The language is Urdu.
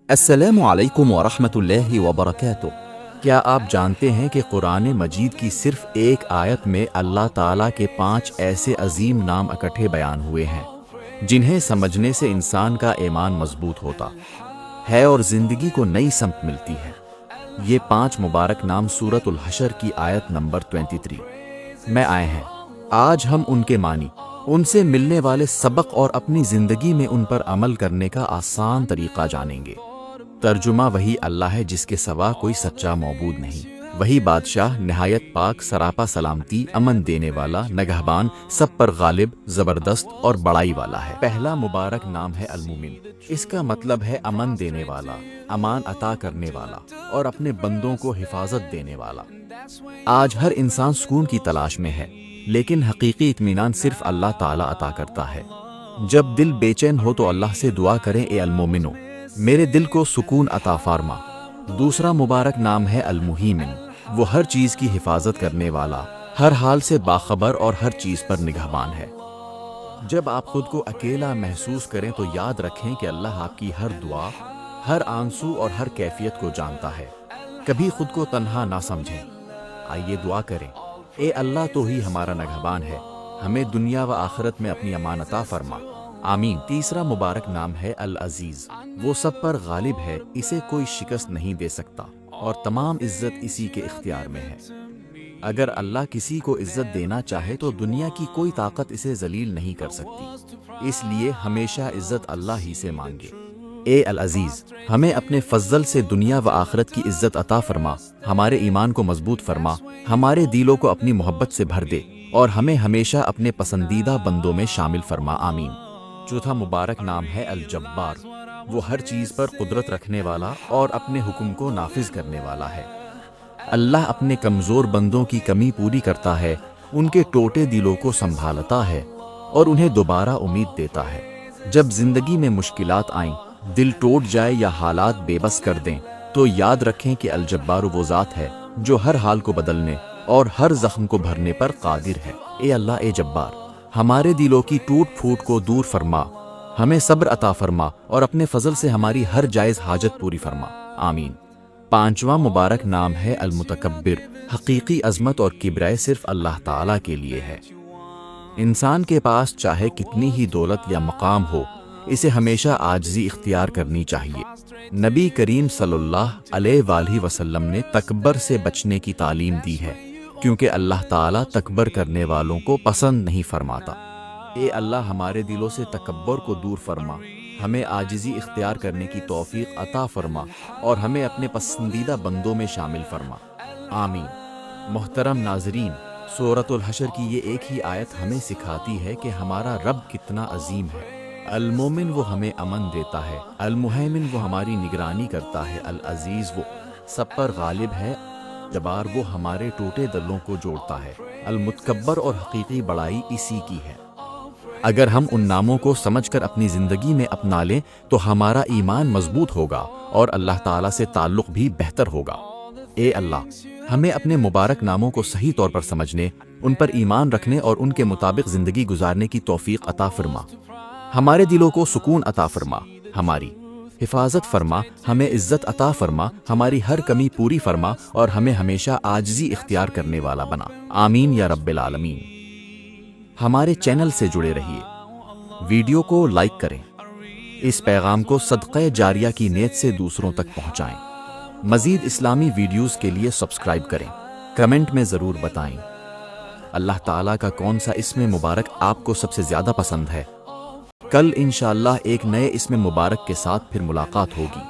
السلام علیکم ورحمۃ اللہ وبرکاتہ۔ کیا آپ جانتے ہیں کہ قرآن مجید کی صرف ایک آیت میں اللہ تعالیٰ کے 5 ایسے عظیم نام اکٹھے بیان ہوئے ہیں جنہیں سمجھنے سے انسان کا ایمان مضبوط ہوتا ہے اور زندگی کو نئی سمت ملتی ہے؟ یہ 5 مبارک نام سورۃ الحشر کی آیت نمبر 23 میں آئے ہیں۔ آج ہم ان کے معنی، ان سے ملنے والے سبق اور اپنی زندگی میں ان پر عمل کرنے کا آسان طریقہ جانیں گے۔ ترجمہ: وہی اللہ ہے جس کے سوا کوئی سچا معبود نہیں، وہی بادشاہ نہایت پاک، سراپا سلامتی، امن دینے والا، نگہبان، سب پر غالب، زبردست اور بڑائی والا ہے۔ پہلا مبارک نام ہے المومن۔ اس کا مطلب ہے امن دینے والا، امان عطا کرنے والا اور اپنے بندوں کو حفاظت دینے والا۔ آج ہر انسان سکون کی تلاش میں ہے، لیکن حقیقی اطمینان صرف اللہ تعالیٰ عطا کرتا ہے۔ جب دل بے چین ہو تو اللہ سے دعا کریں، اے المومنو، میرے دل کو سکون عطا فرما۔ دوسرا مبارک نام ہے المہیمن۔ وہ ہر چیز کی حفاظت کرنے والا، ہر حال سے باخبر اور ہر چیز پر نگہبان ہے۔ جب آپ خود کو اکیلا محسوس کریں تو یاد رکھیں کہ اللہ آپ کی ہر دعا، ہر آنسو اور ہر کیفیت کو جانتا ہے۔ کبھی خود کو تنہا نہ سمجھیں، آئیے دعا کریں، اے اللہ تو ہی ہمارا نگہبان ہے، ہمیں دنیا و آخرت میں اپنی امان عطا فرما، آمین۔ تیسرا مبارک نام ہے العزیز۔ وہ سب پر غالب ہے، اسے کوئی شکست نہیں دے سکتا اور تمام عزت اسی کے اختیار میں ہے۔ اگر اللہ کسی کو عزت دینا چاہے تو دنیا کی کوئی طاقت اسے ذلیل نہیں کر سکتی، اس لیے ہمیشہ عزت اللہ ہی سے مانگے۔ اے العزیز، ہمیں اپنے فضل سے دنیا و آخرت کی عزت عطا فرما، ہمارے ایمان کو مضبوط فرما، ہمارے دلوں کو اپنی محبت سے بھر دے اور ہمیں ہمیشہ اپنے پسندیدہ بندوں میں شامل فرما، آمین۔ چوتھا مبارک نام ہے الجبار۔ وہ ہر چیز پر قدرت رکھنے والا اور اپنے حکم کو نافذ کرنے والا ہے۔ اللہ اپنے کمزور بندوں کی کمی پوری کرتا ہے، ان کے ٹوٹے دلوں کو سنبھالتا ہے اور انہیں دوبارہ امید دیتا ہے۔ جب زندگی میں مشکلات آئیں، دل ٹوٹ جائے یا حالات بے بس کر دیں تو یاد رکھیں کہ الجبار وہ ذات ہے جو ہر حال کو بدلنے اور ہر زخم کو بھرنے پر قادر ہے۔ اے اللہ، اے جبار، ہمارے دلوں کی ٹوٹ پھوٹ کو دور فرما، ہمیں صبر عطا فرما اور اپنے فضل سے ہماری ہر جائز حاجت پوری فرما، آمین۔ پانچواں مبارک نام ہے المتکبر۔ حقیقی عظمت اور کبریائی صرف اللہ تعالیٰ کے لیے ہے۔ انسان کے پاس چاہے کتنی ہی دولت یا مقام ہو، اسے ہمیشہ عاجزی اختیار کرنی چاہیے۔ نبی کریم صلی اللہ علیہ وآلہ وسلم نے تکبر سے بچنے کی تعلیم دی ہے، کیونکہ اللہ تعالیٰ تکبر کرنے والوں کو پسند نہیں فرماتا۔ اے اللہ، ہمارے دلوں سے تکبر کو دور فرما، ہمیں عاجزی اختیار کرنے کی توفیق عطا فرما اور ہمیں اپنے پسندیدہ بندوں میں شامل فرما، آمین۔ محترم ناظرین، سورۃ الحشر کی یہ ایک ہی آیت ہمیں سکھاتی ہے کہ ہمارا رب کتنا عظیم ہے۔ المومن وہ ہمیں امن دیتا ہے، المہیمن وہ ہماری نگرانی کرتا ہے، العزیز وہ سب پر غالب ہے، جبار وہ ہمارے ٹوٹے دلوں کو جوڑتا ہے، المتکبر اور حقیقی بڑائی اسی کی ہے۔ اگر ہم ان ناموں کو سمجھ کر اپنی زندگی میں اپنا لیں تو ہمارا ایمان مضبوط ہوگا اور اللہ تعالیٰ سے تعلق بھی بہتر ہوگا۔ اے اللہ، ہمیں اپنے مبارک ناموں کو صحیح طور پر سمجھنے، ان پر ایمان رکھنے اور ان کے مطابق زندگی گزارنے کی توفیق عطا فرما۔ ہمارے دلوں کو سکون عطا فرما، ہماری حفاظت فرما، ہمیں عزت عطا فرما، ہماری ہر کمی پوری فرما اور ہمیں ہمیشہ عاجزی اختیار کرنے والا بنا، آمین یا رب العالمین۔ ہمارے چینل سے جڑے رہیے، ویڈیو کو لائک کریں، اس پیغام کو صدقہ جاریہ کی نیت سے دوسروں تک پہنچائیں۔ مزید اسلامی ویڈیوز کے لیے سبسکرائب کریں، کمنٹ میں ضرور بتائیں اللہ تعالیٰ کا کون سا اسم مبارک آپ کو سب سے زیادہ پسند ہے۔ کل انشاءاللہ ایک نئے اسم مبارک کے ساتھ پھر ملاقات ہوگی۔